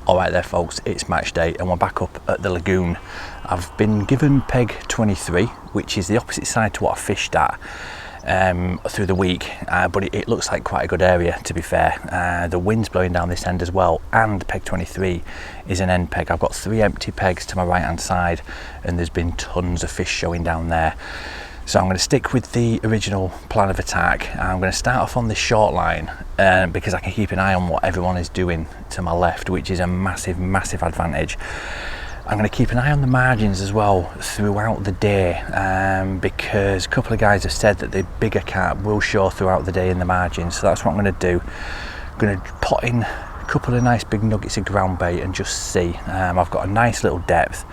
Alright there folks, it's match day and we're back up at the lagoon. I've been given peg 23, which is the opposite side to what I fished at through the week, but it looks like quite a good area, to be fair. The wind's blowing down this end as well, and peg 23 is an end peg. I've got 3 empty pegs to my right hand side and there's been tons of fish showing down there. So I'm going to stick with the original plan of attack. I'm going to start off on this short line because I can keep an eye on what everyone is doing to my left, which is a massive advantage. I'm going to keep an eye on the margins as well throughout the day, because a couple of guys have said that the bigger carp will show throughout the day in the margins. So that's what I'm going to do. I'm going to put in a couple of nice big nuggets of ground bait and just see. I've got a nice little depth.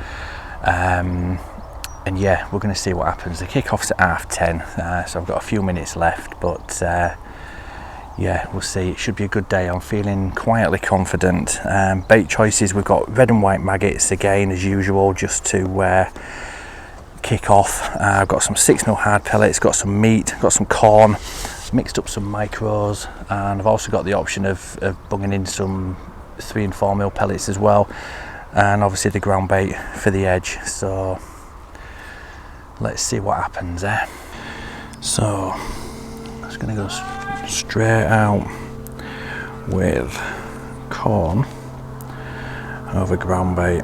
And yeah, we're going to see what happens. The kick-off's at 10:30, so I've got a few minutes left, but yeah, we'll see. It should be a good day. I'm feeling quietly confident. Bait choices, we've got red and white maggots again as usual, just to kick off. I've got some 6mm hard pellets, got some meat, got some corn, mixed up some micros, and I've also got the option of bunging in some 3 and 4mm pellets as well, and obviously the ground bait for the edge. So let's see what happens there. So I'm just going to go straight out with corn over ground bait.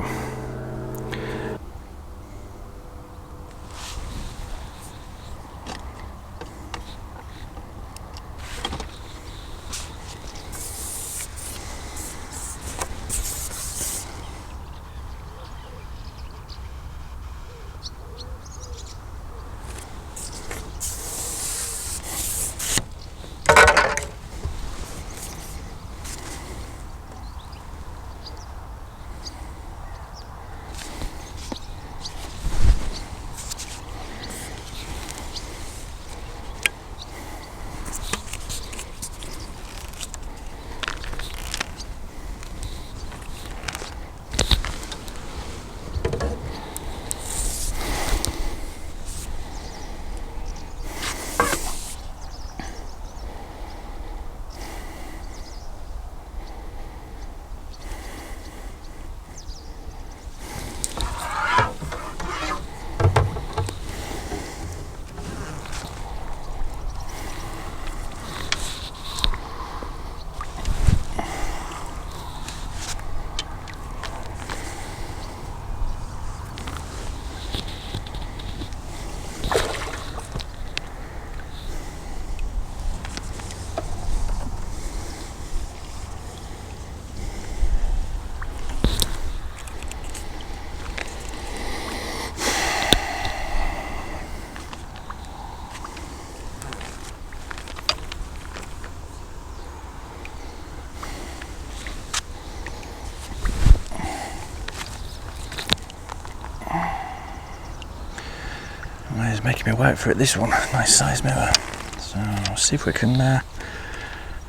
It's making me work for it, this one. Nice size mirror. So I'll see if we can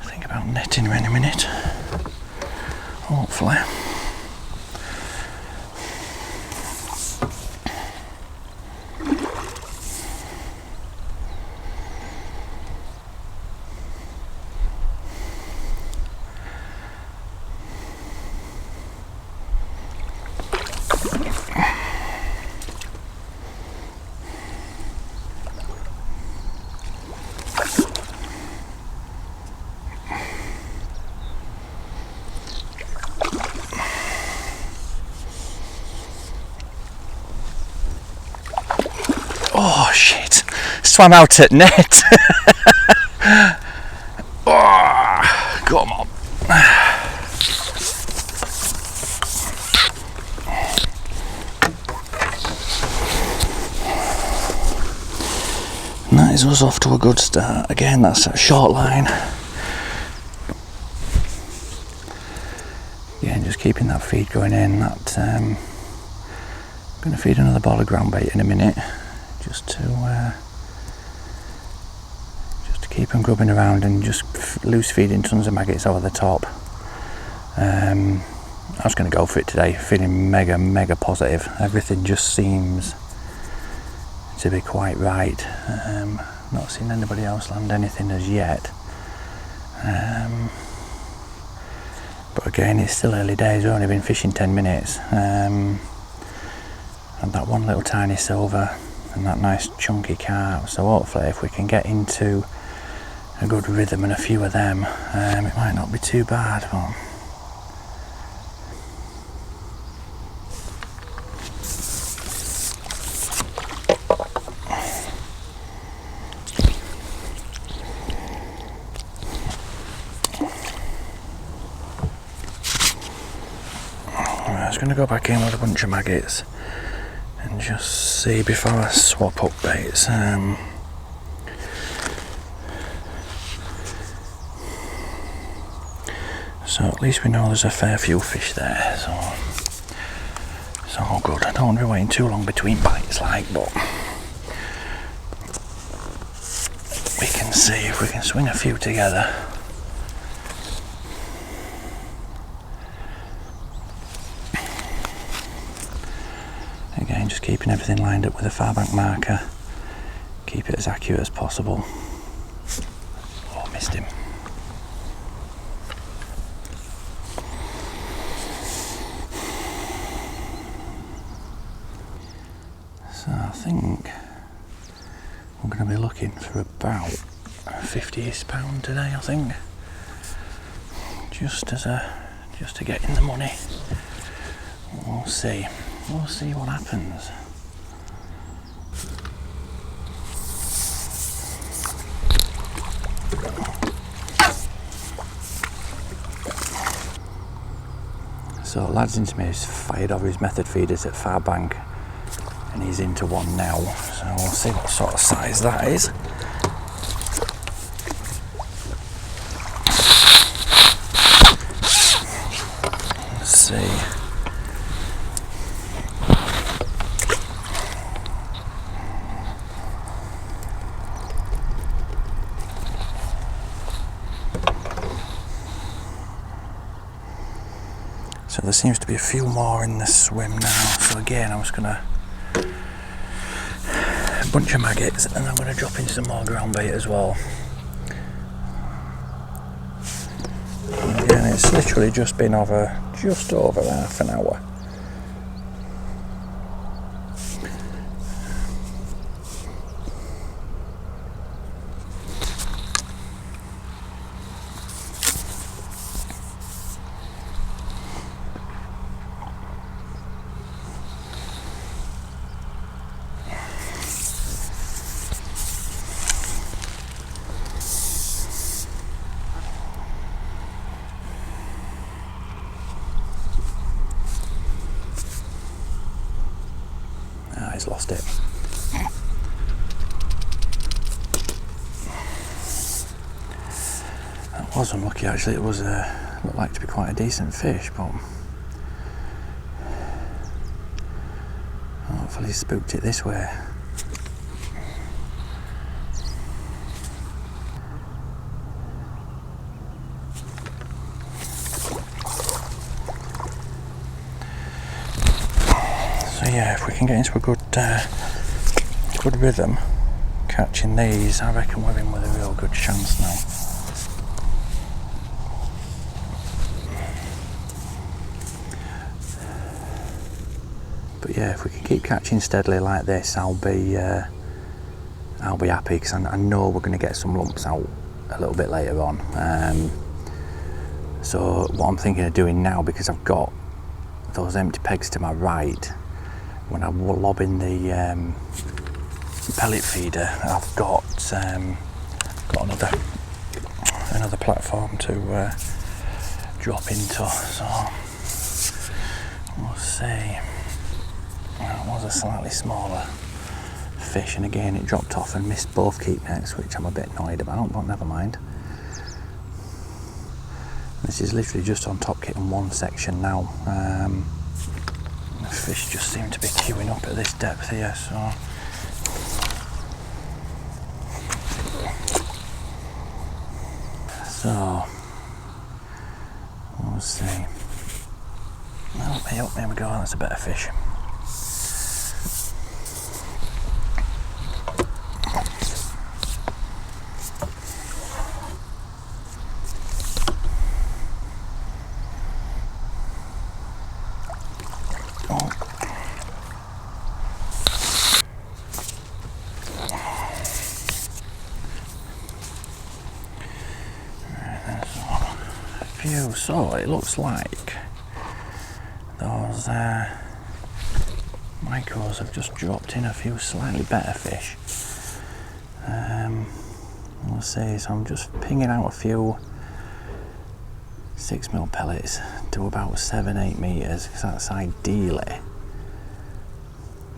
think about netting her in a minute. Hopefully. Oh shit, swam out at net. Oh, come on. And that is us off to a good start. Again, that's a short line. Again, just keeping that feed going in. That I'm going to feed another ball of ground bait in a minute. Just to keep them grubbing around and just loose feeding tons of maggots over the top. I was going to go for it today, feeling mega positive. Everything just seems to be quite right. Not seen anybody else land anything as yet, But again, it's still early days, we've only been fishing 10 minutes. And that one little tiny silver and that nice chunky carp. So hopefully if we can get into a good rhythm and a few of them, it might not be too bad. But I was going to go back in with a bunch of maggots and just see before I swap up baits. So at least we know there's a fair few fish there, so it's all good. I don't want to be waiting too long between bites, but we can see if we can swing a few together. Again, just keeping everything lined up with a far bank marker. Keep it as accurate as possible. Oh, missed him. So I think we're going to be looking for about 50-ish pound today, I think. Just to get in the money. We'll see. We'll see what happens. So lad's into me, he's fired over his method feeders at far bank and he's into one now, so we'll see what sort of size that is. Let's see. So there seems to be a few more in the swim now. So again, I'm just gonna a bunch of maggots and I'm gonna drop in some more ground bait as well. And again, it's literally just been just over half an hour. He's lost it. That was unlucky actually, it was looked like to be quite a decent fish, but hopefully he spooked it this way. So yeah, if we can get into a good rhythm, catching these, I reckon we're in with a real good chance now. But yeah, if we can keep catching steadily like this, I'll be happy, because I know we're going to get some lumps out a little bit later on. So what I'm thinking of doing now, because I've got those empty pegs to my right, when I lob in the pellet feeder, I've got another platform to drop into. So we'll see. That was a slightly smaller fish, and again it dropped off and missed both keep nets, which I'm a bit annoyed about, but never mind. This is literally just on top kitten one section now. The fish just seem to be queuing up at this depth here, so we'll see. Oh, there we go, that's a better fish. few. So it looks like those micros have just dropped in a few slightly better fish. We'll see, so I'm just pinging out a few 6mm pellets to about 7-8 metres, because that's ideally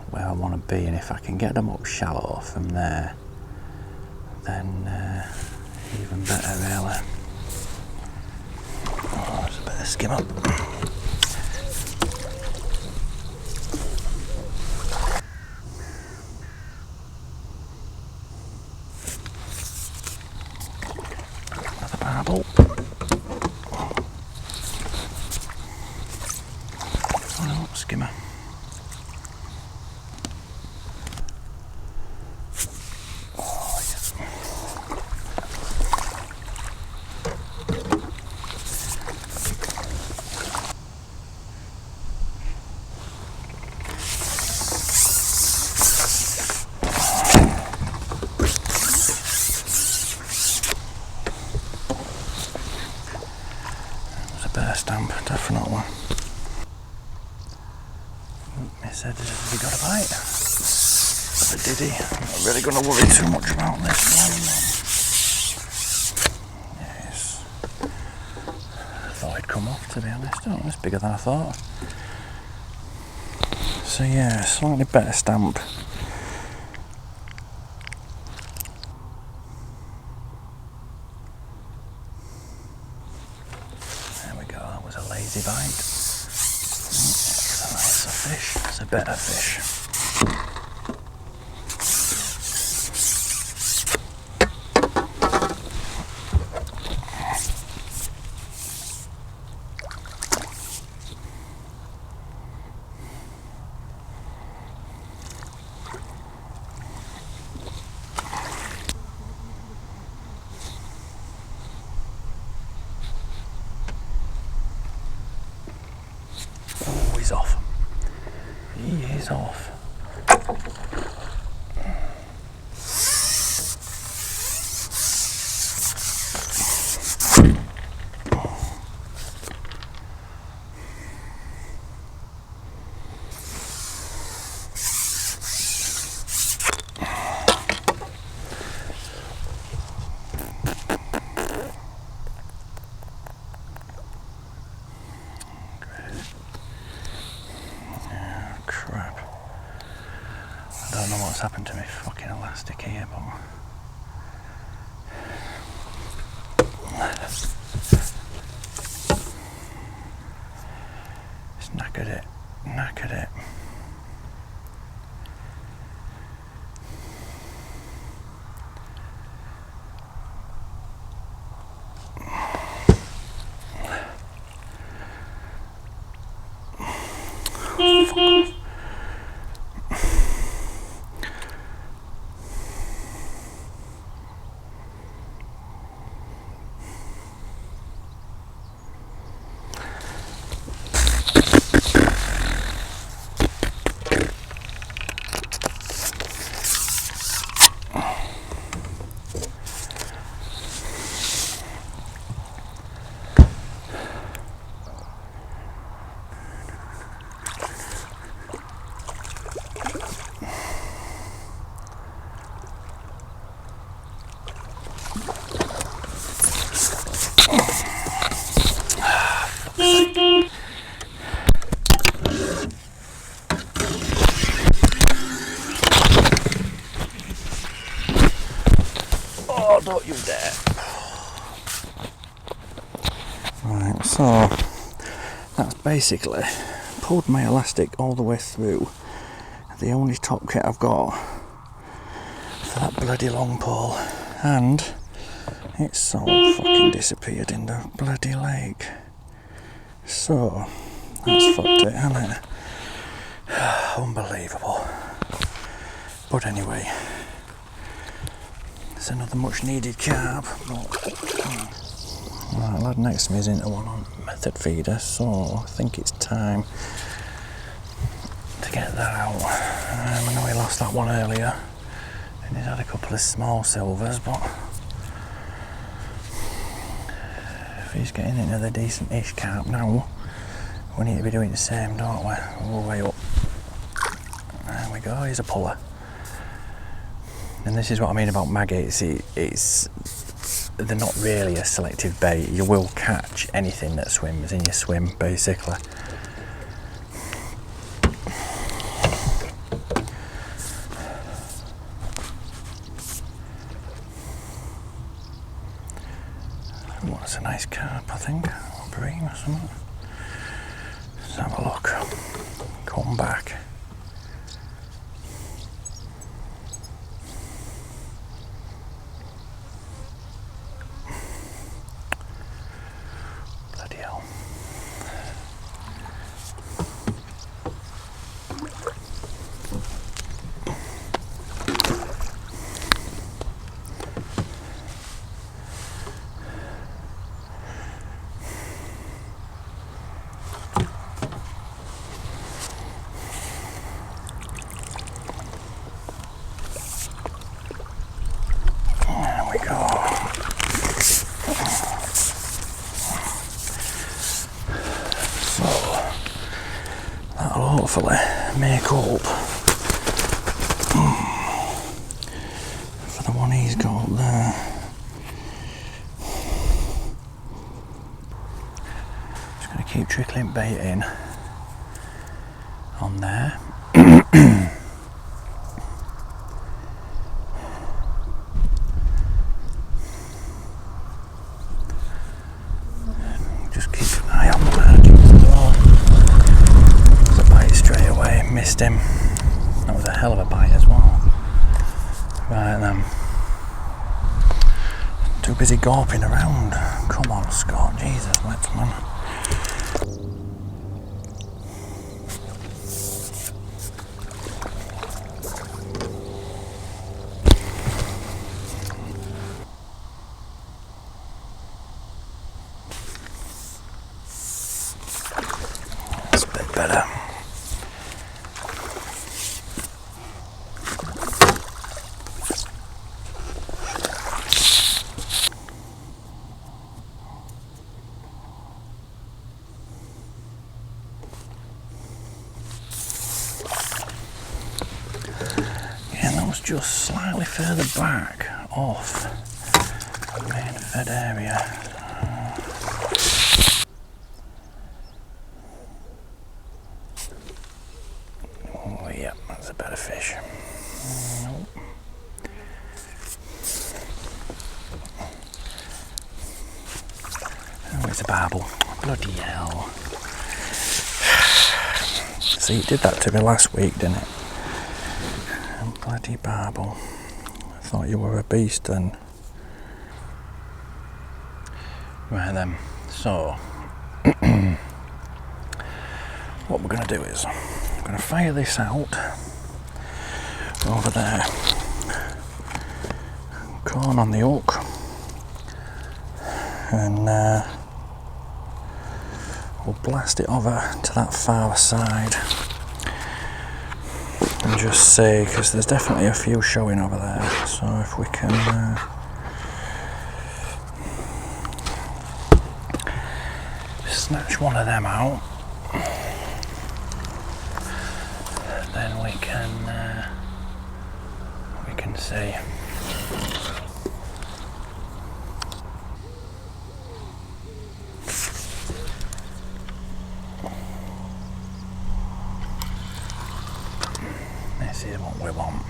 where I want to be, and if I can get them up shallow from there, then even better really. Oh, there's a bit of skim up. Another barbel. Oh no, skimmer. Bear stamp, definitely. He said, have you got a bite? But did he? I'm not really going to worry too much about this one. Yes. I thought he'd come off, to be honest. Oh, it's bigger than I thought. So yeah, slightly better stamp. A lazy bite. So that's a fish. It's a better fish. Oh, he's off. He is off. Crap. I don't know what's happened to me fucking elastic here, but it's knackered it. Oh, don't you dare. Right, so that's basically pulled my elastic all the way through. The only top kit I've got for that bloody long pole, and it's all fucking disappeared in the bloody lake. So that's fucked it, hasn't it? Unbelievable. But anyway, it's another much needed carb. Right, the lad next to me is into one on method feeder, so I think it's time to get that out. I know he lost that one earlier, and he's had a couple of small silvers, but if he's getting into the decent-ish carp now, we need to be doing the same, don't we? All the way up. There we go, he's a puller. And this is what I mean about maggots. They're not really a selective bait. You will catch anything that swims in your swim, basically. Oh, that's a nice carp, I think. Or bream or something. Let's have a look. Come back. Bloody hell. Hopefully make up for the one he's got up there. Just going to keep trickling bait in on there. Just keep an eye on the margins as well. Straight away, missed him. That was a hell of a bite as well. Right then. Too busy gawping around. Come on, Scott. Jesus, let's man. That's a bit better. Just slightly further back off the main fed area. Oh yeah, that's a better fish. Nope. Oh, it's a barbel. Bloody hell. See, it did that to me last week, didn't it? Bloody barbel. I thought you were a beast then. Right then, so what we're going to do is I'm going to fire this out over there. Corn on the hook, and we'll blast it over to that far side. And just see, because there's definitely a few showing over there, so if we can snatch one of them out, then we can see. This is what we want.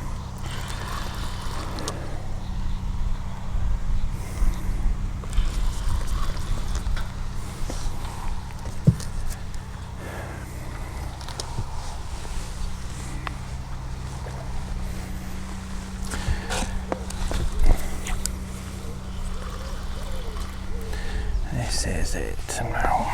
This is it now.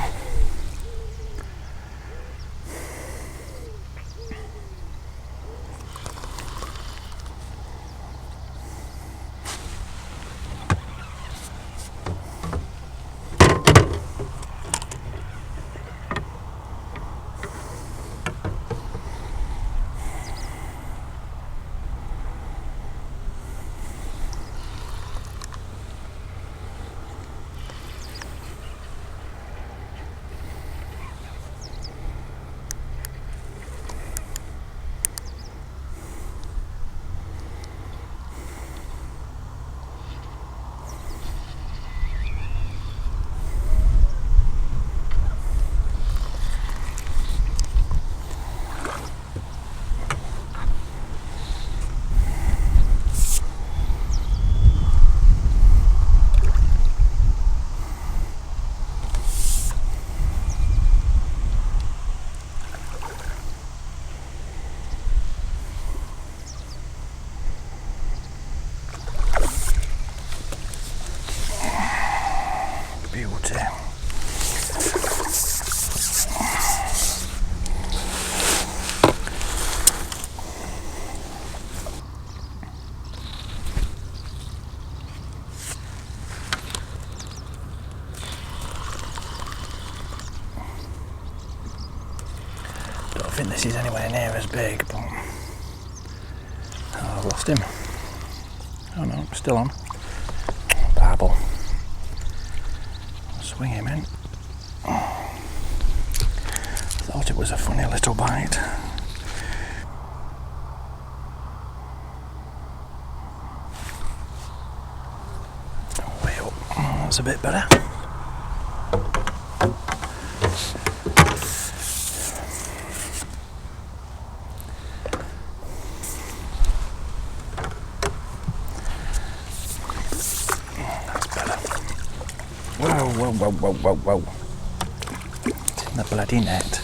Don't think this is anywhere near as big, but I've lost him. Oh no, still on. Barbel. Swing him in. Thought it was a funny little bite. Way up. That's a bit better. Whoa. It's in the bloody net.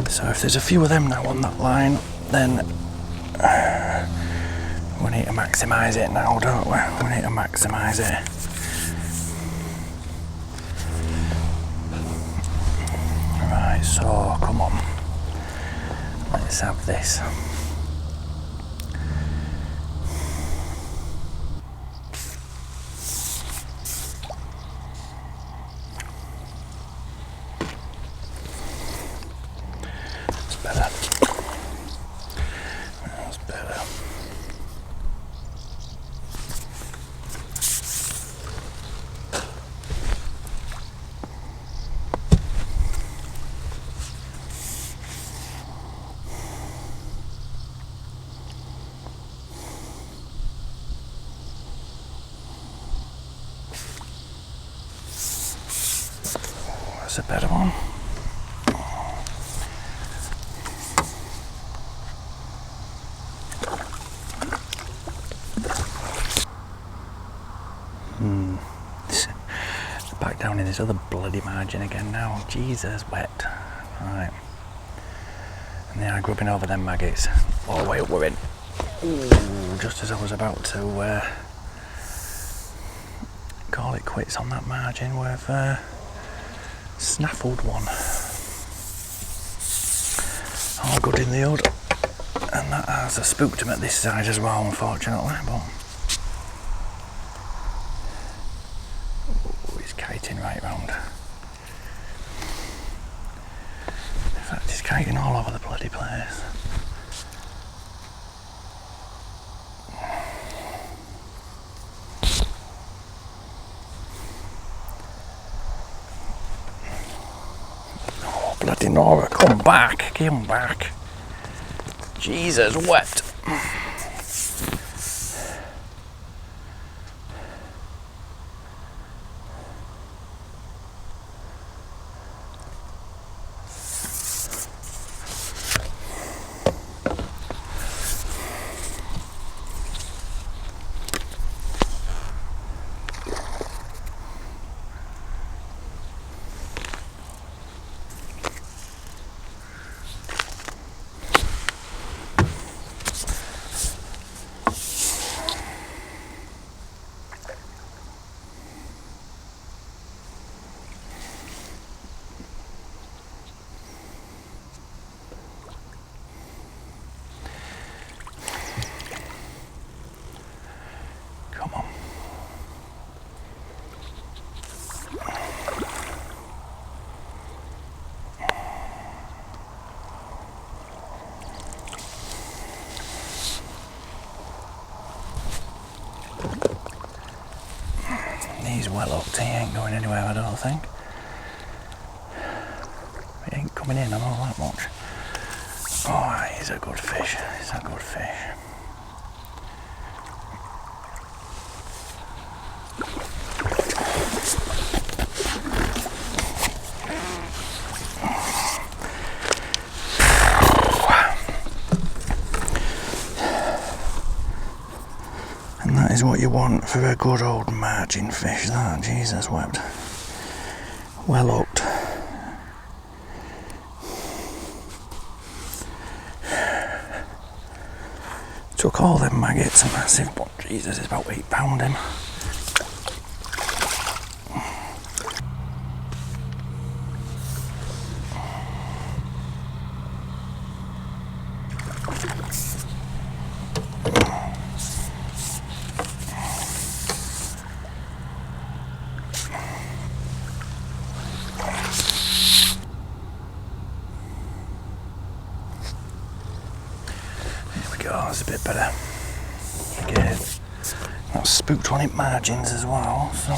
So if there's a few of them now on that line, then we need to maximise it now, don't we? We need to maximise it. Right, so come on. Let's have this. That's a better one. Back down in this other bloody margin again now. Jesus, wet. Right. And they are grubbing over them maggots. All the way up we're in. Ooh, just as I was about to call it quits on that margin, we've snaffled one. All good in the hood. And that has spooked him at this side as well, unfortunately. But he's kiting right round. In fact, he's kiting all over the bloody place. Oh, bloody Nora, come back, come back. Jesus, wet. Come on. He's well hooked, he ain't going anywhere, I don't think. He ain't coming in, I know that much. Oh, he's a good fish, he's a good fish. And that is what you want for a good old margin fish, that. Jesus wept. Well hooked. Took all them maggots, massive, but Jesus, it's about 8 pound him. go, that's a bit better. Again, that's spooked on it margins as well, so.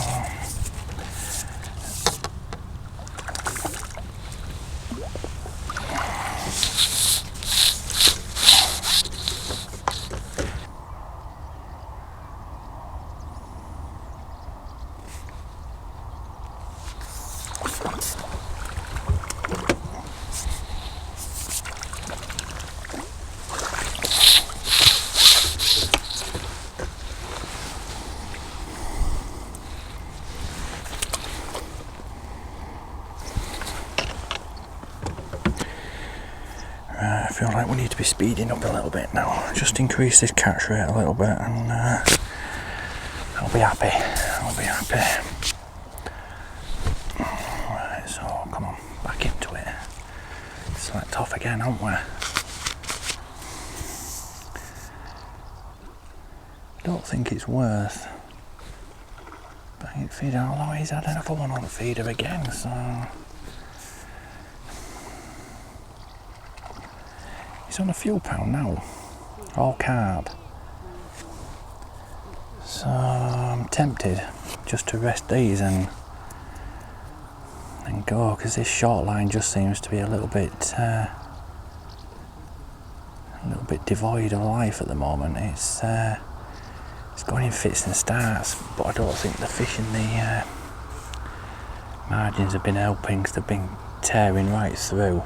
I feel like we need to be speeding up a little bit now. Just increase this catch rate a little bit and I'll be happy. I'll be happy. Right, so come on, back into it. Select off again, aren't we? Don't think it's worth banging feeder, although he's had another one on the feeder again, so. He's on a few pound now, all carb. So I'm tempted just to rest these and go, because this short line just seems to be a little bit devoid of life at the moment. It's going in fits and starts, but I don't think the fish in the margins have been helping, because they've been tearing right through.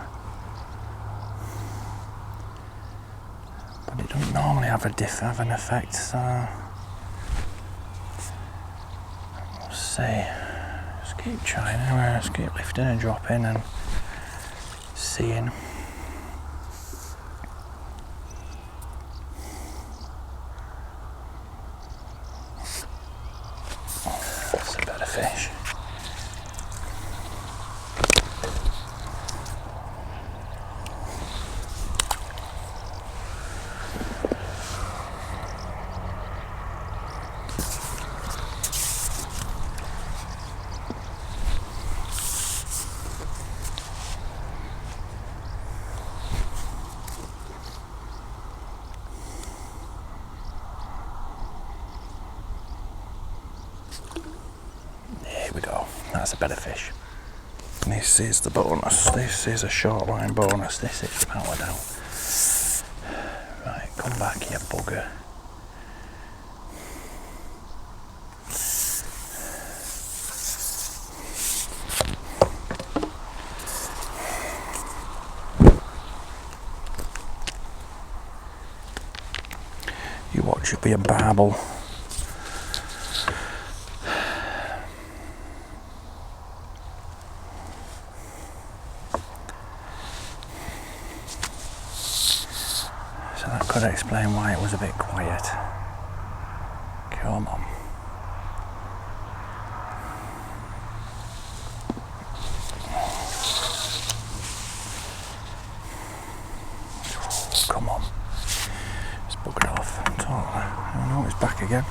But it doesn't normally have an effect, so we'll see. Just keep trying anyway, just keep lifting and dropping and seeing. That's a better fish. There we go, that's a better fish. This is the bonus, this is a short line bonus, this is powered out. Right, come back you bugger. You watch it be a barbel. So that could explain why it was a bit quiet. Come on. Come on. Just bugger it off. Totally. Oh no, it's back again.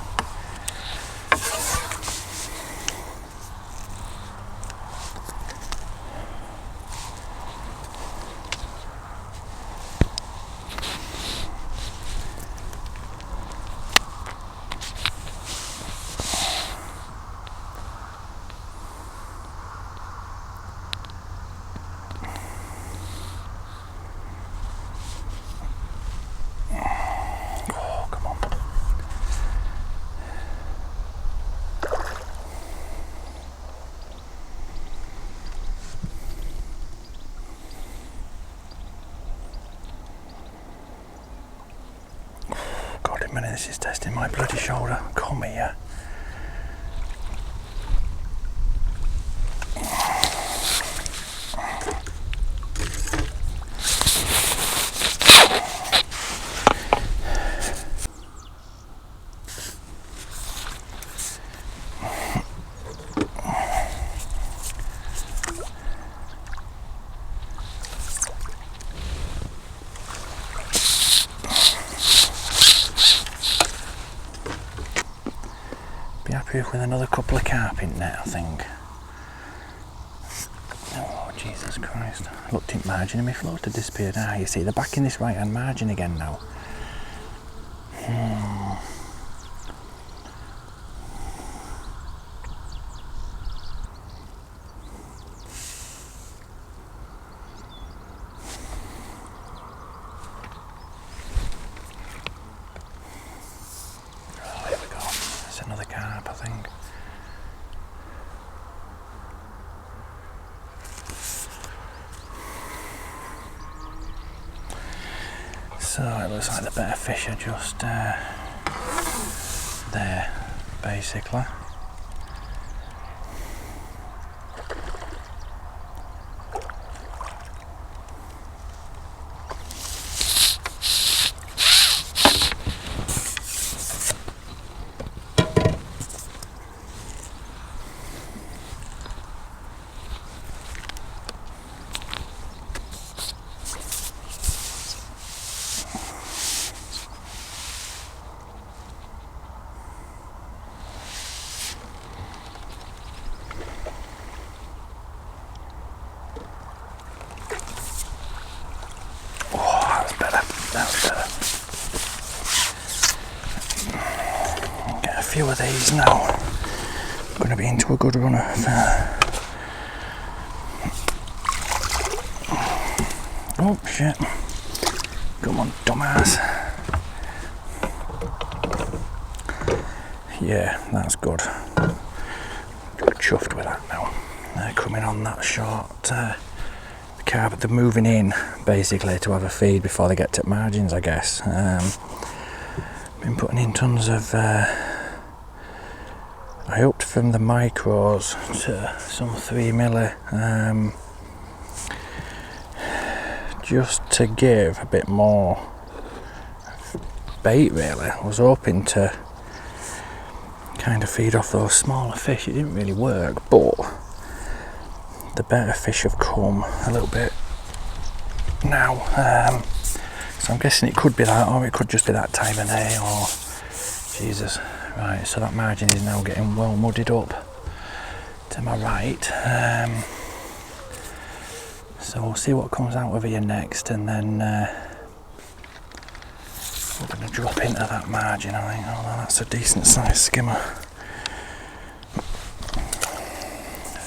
This is testing my bloody shoulder. Come here. Happy with another couple of carp in there, I think. Oh, Jesus Christ. I looked at margin and my float had disappeared. Ah, you see, they're back in this right hand margin again now. Here we go. It's another carp, I think. So it looks like the better fish are just there, basically. That's better. Get a few of these now. I'm going to be into a good run of oh shit. Come on, dumbass. Yeah, that's good. Chuffed with that now. They're coming on that short carp, but they're moving in basically to have a feed before they get to margins, I guess. Been putting in tons of I upped from the micros to some 3 milli, just to give a bit more bait really. I was hoping to kind of feed off those smaller fish. It didn't really work, but the better fish have come a little bit now, so I'm guessing it could be that, or it could just be that time of day, or Jesus. Right, so that margin is now getting well muddied up to my right, so we'll see what comes out of here next, and then we're going to drop into that margin, I think. Although that's a decent sized skimmer.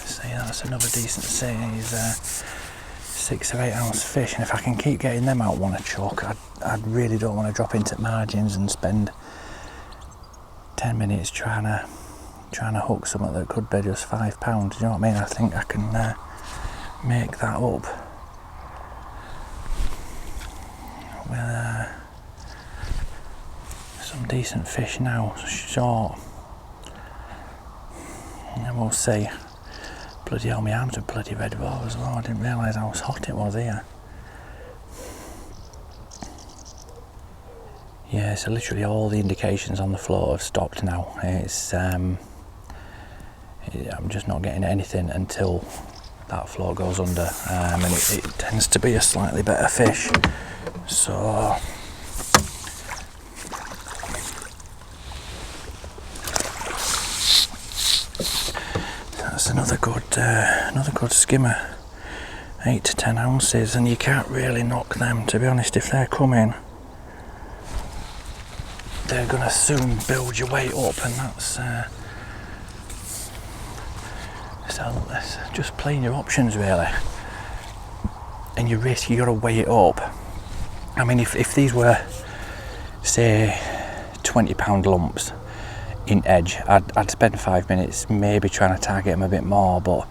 See, that's another decent size 6 or 8 ounce fish, and if I can keep getting them out one a chuck, I really don't want to drop into margins and spend 10 minutes trying to hook something that could be just £5. Do you know what I mean? I think I can make that up with some decent fish now, short, and we'll see. Bloody hell, my arms are bloody red raw as well. I didn't realise how hot it was here. Yeah, so literally all the indications on the floor have stopped now. It's I'm just not getting anything until that floor goes under, and it tends to be a slightly better fish. So that's another good skimmer, 8 to 10 ounces, and you can't really knock them, to be honest. If they're coming, they're gonna soon build your weight up, and that's so that's just playing your options really, and your risk, you gotta weigh it up. I mean, if these were say £20 lumps in edge, I'd spend 5 minutes maybe trying to target them a bit more, but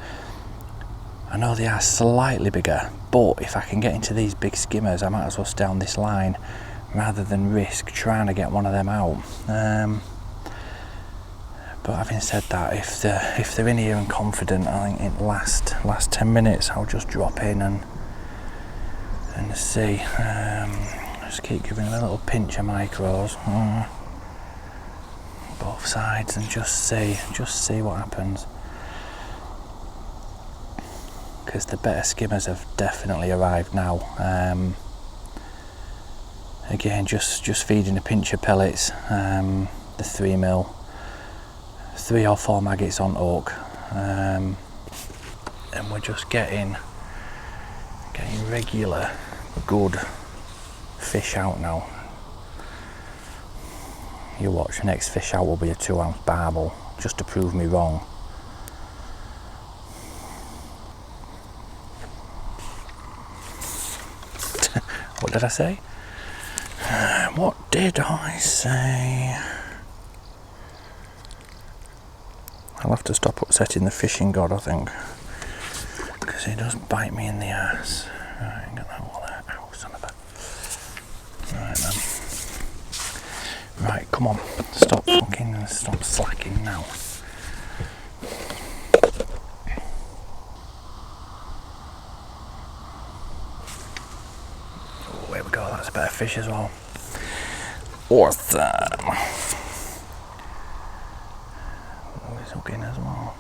I know they are slightly bigger. But if I can get into these big skimmers, I might as well stay on this line rather than risk trying to get one of them out. But having said that, if they're in here and confident, I think in the last 10 minutes I'll just drop in and see. Just keep giving them a little pinch of micros. Both sides, and just see what happens, because the better skimmers have definitely arrived now. Again, just feeding a pinch of pellets, the 3 mil, 3 or 4 maggots on hook, and we're just getting regular good fish out now. You watch, the next fish out will be a 2-ounce barbel, just to prove me wrong. What did I say? What did I say? I'll have to stop upsetting the fishing god, I think, because he does bite me in the ass. Right, get that all there. Ow, son of a... Right then. Right, come on. Stop slacking now. Oh, here we go, that's a better fish as well. Awesome. Oh, he's hooking as well.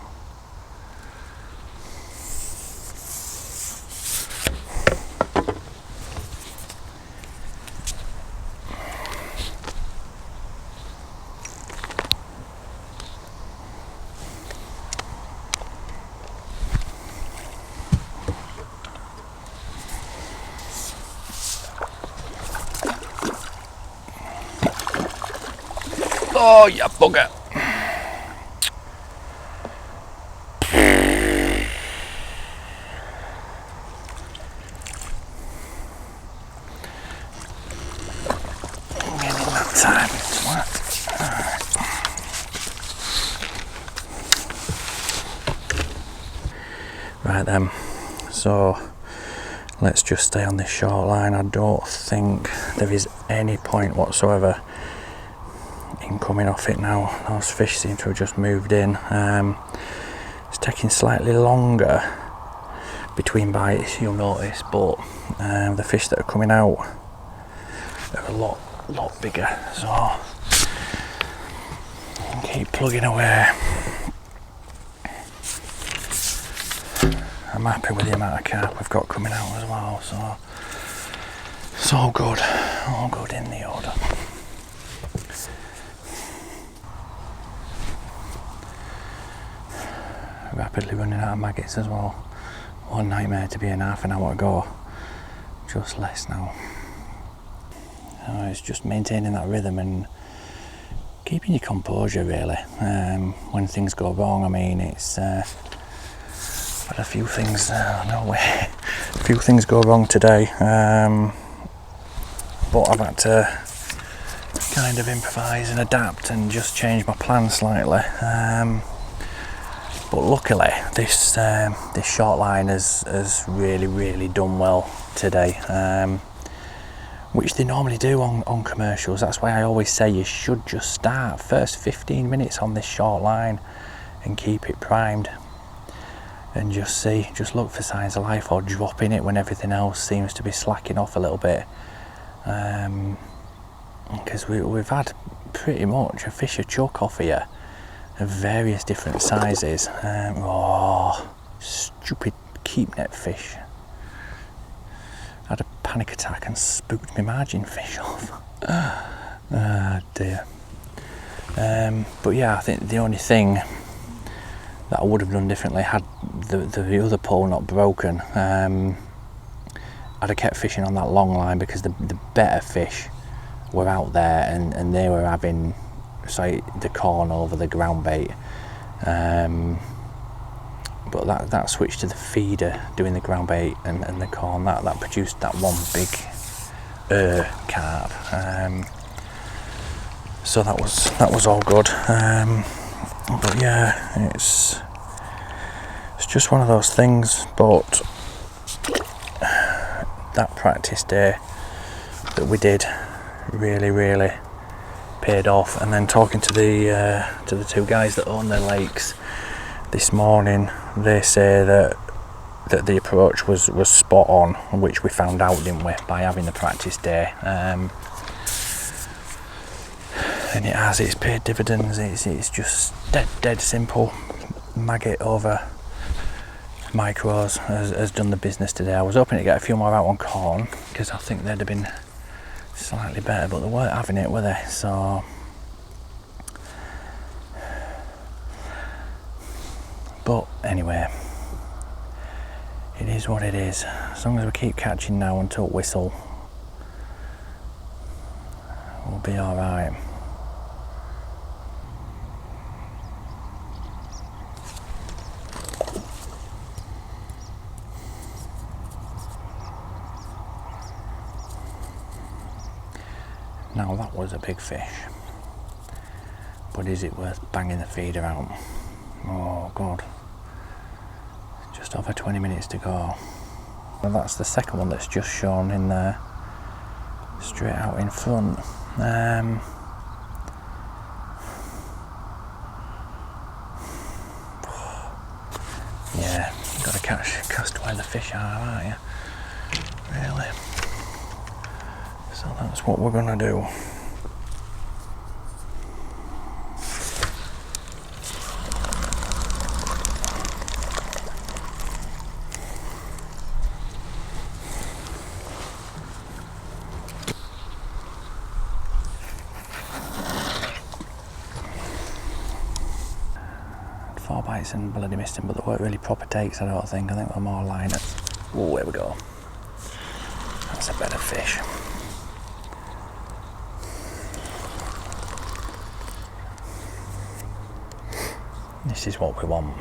Oh, you bugger. I'm getting that time, twat. Right then, so let's just stay on this short line. I don't think there is any point whatsoever in coming off it now. Those fish seem to have just moved in. It's taking slightly longer between bites, you'll notice, but the fish that are coming out are a lot bigger, so keep plugging away. I'm happy with the amount of carp we've got coming out as well, so it's all good in the order. Rapidly running out of maggots as well. One nightmare to be in half an hour ago, just less now. It's just maintaining that rhythm and keeping your composure really. When things go wrong, I mean, it's had a few things go wrong today, but I've had to kind of improvise and adapt and just change my plan slightly. But luckily, this short line has really done well today, which they normally do on commercials. That's why I always say you should just start first 15 minutes on this short line and keep it primed, and just look for signs of life, or drop in it when everything else seems to be slacking off a little bit. Because we've had pretty much a fisher chuck off here of various different sizes. Stupid keep net fish. I had a panic attack and spooked my margin fish off. Dear. But yeah, I think the only thing that I would have done differently, had the other pole not broken, I'd have kept fishing on that long line, because the better fish were out there and they were having, say, the corn over the ground bait, but that switched to the feeder doing the ground bait and the corn, that produced that one big carp, so that was all good. But yeah, it's just one of those things. But that practice day that we did really paid off. And then talking to the two guys that own their lakes this morning, they say that the approach was spot on, which we found out, didn't we, by having the practice day. And it's paid dividends. It's just dead simple. Maggot over micros has done the business today. I was hoping to get a few more out on corn, because I think they'd have been slightly better, but they weren't having it, were they? So but anyway, it is what it is. As long as we keep catching now until whistle, we'll be all right. Now that was a big fish, but is it worth banging the feeder out? Oh God, just over 20 minutes to go. Well, that's the second one that's just shown in there, straight out in front. Yeah, you've got to cast where the fish are, aren't you? Really. So that's what we're gonna do. Four bites and bloody missed him, but they weren't really proper takes, I don't think. I think they're more liners. Oh, there we go. That's a better fish. This is what we want.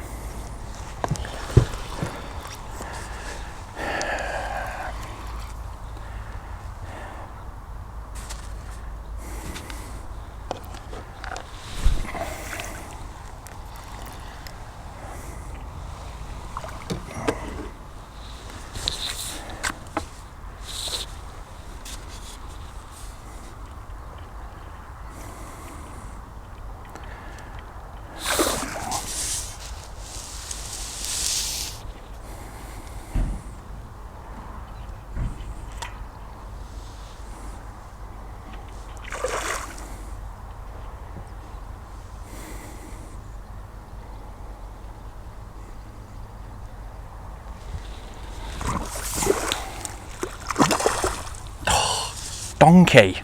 Donkey.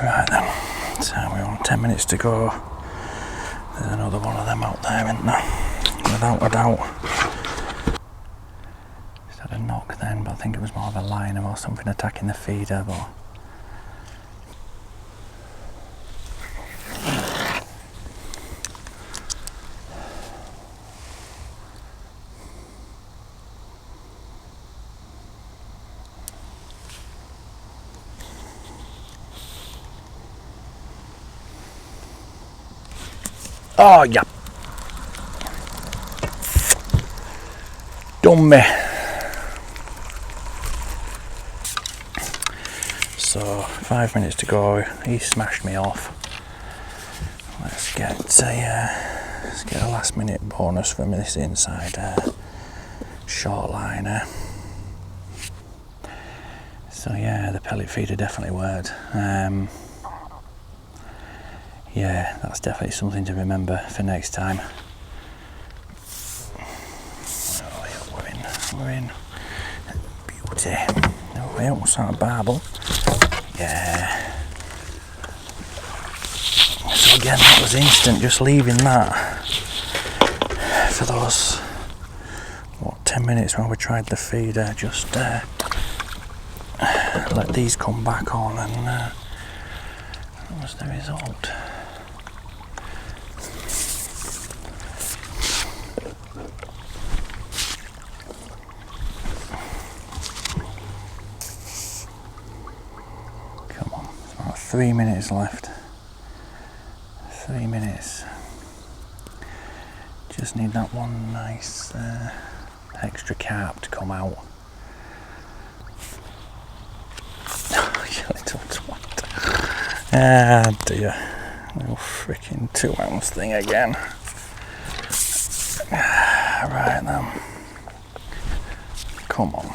Right then, so we're on 10 minutes to go. There's another one of them out there, isn't there? Without a doubt. Just had a knock then, but I think it was more of a liner or something attacking the feeder. But oh yeah, done me. So 5 minutes to go. He smashed me off. Let's get a last minute bonus from this inside short liner. So yeah, the pellet feeder definitely worked. Yeah, that's definitely something to remember for next time. Oh yeah, we're in. Beauty. Oh yeah, what's that, a barbel? Yeah. So again, that was instant, just leaving that for those, 10 minutes when we tried the feeder, just let these come back on, and that was the result. Come on, it's about 3 minutes left. 3 minutes. Just need that one nice extra carp to come out. You little twat. Ah dear. Little freaking 2 ounce thing again. Right then. Come on.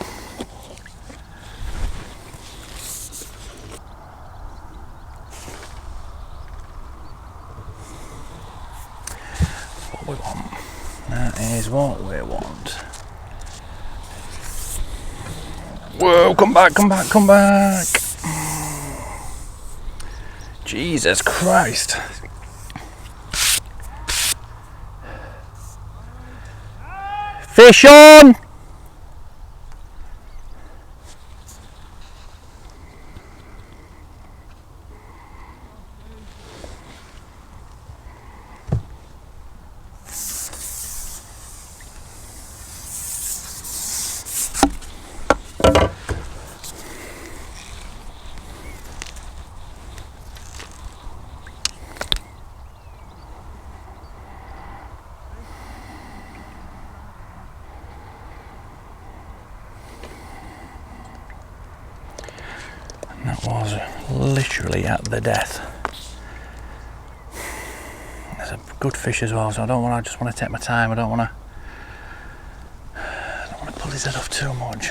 is what we want. Whoa, come back, come back, come back. Jesus Christ. Fish on! That was literally at the death. There's a good fish as well, so I just want to take my time. I don't want to pull his head off too much.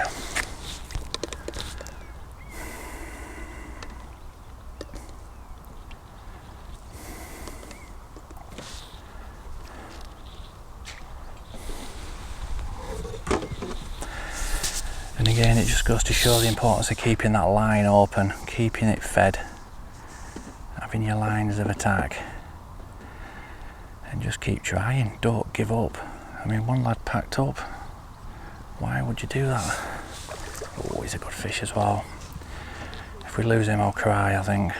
And again, it just goes to show the importance of keeping that line open, keeping it fed, having your lines of attack, and just keep trying, don't give up. I mean, one lad packed up, why would you do that? Oh, he's a good fish as well. If we lose him, I'll cry, I think.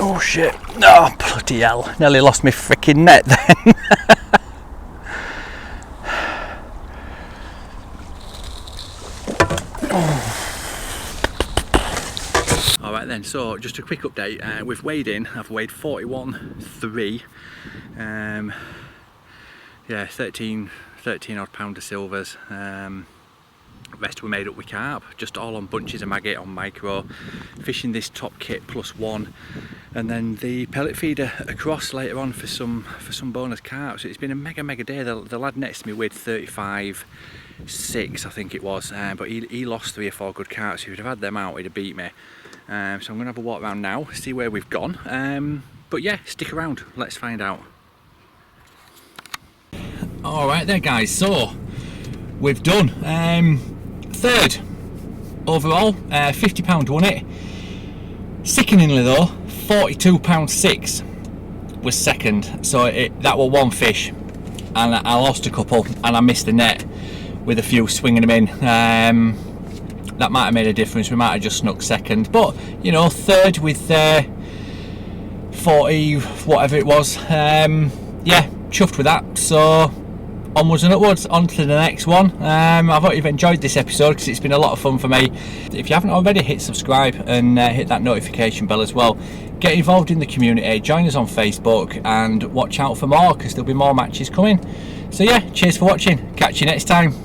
Oh shit, oh bloody hell, nearly lost my freaking net then. Alright then, so just a quick update, we've weighed in, I've weighed 41.3, yeah, 13 odd pound of silvers. Rest we made up with carp, just all on bunches of maggot on micro, fishing this top kit +1, and then the pellet feeder across later on for some bonus carp. So it's been a mega day. The lad next to me weighed 35.6 I think it was, but he lost 3 or 4 good carps. If he'd have had them out, he'd have beat me. So I'm going to have a walk around now, see where we've gone, but yeah, stick around, let's find out. Alright there guys, so we've done third overall, £50 won it. Sickeningly though, £42.6 was second, so that was one fish, and I lost a couple and I missed the net with a few swinging them in. That might have made a difference, we might have just snuck second, but you know, third with 40 whatever it was. Yeah, chuffed with that. So onwards and upwards, on to the next one. I hope you've enjoyed this episode because it's been a lot of fun for me. If you haven't already, hit subscribe and hit that notification bell as well. Get involved in the community, join us on Facebook, and watch out for more because there'll be more matches coming. So yeah, cheers for watching, catch you next time.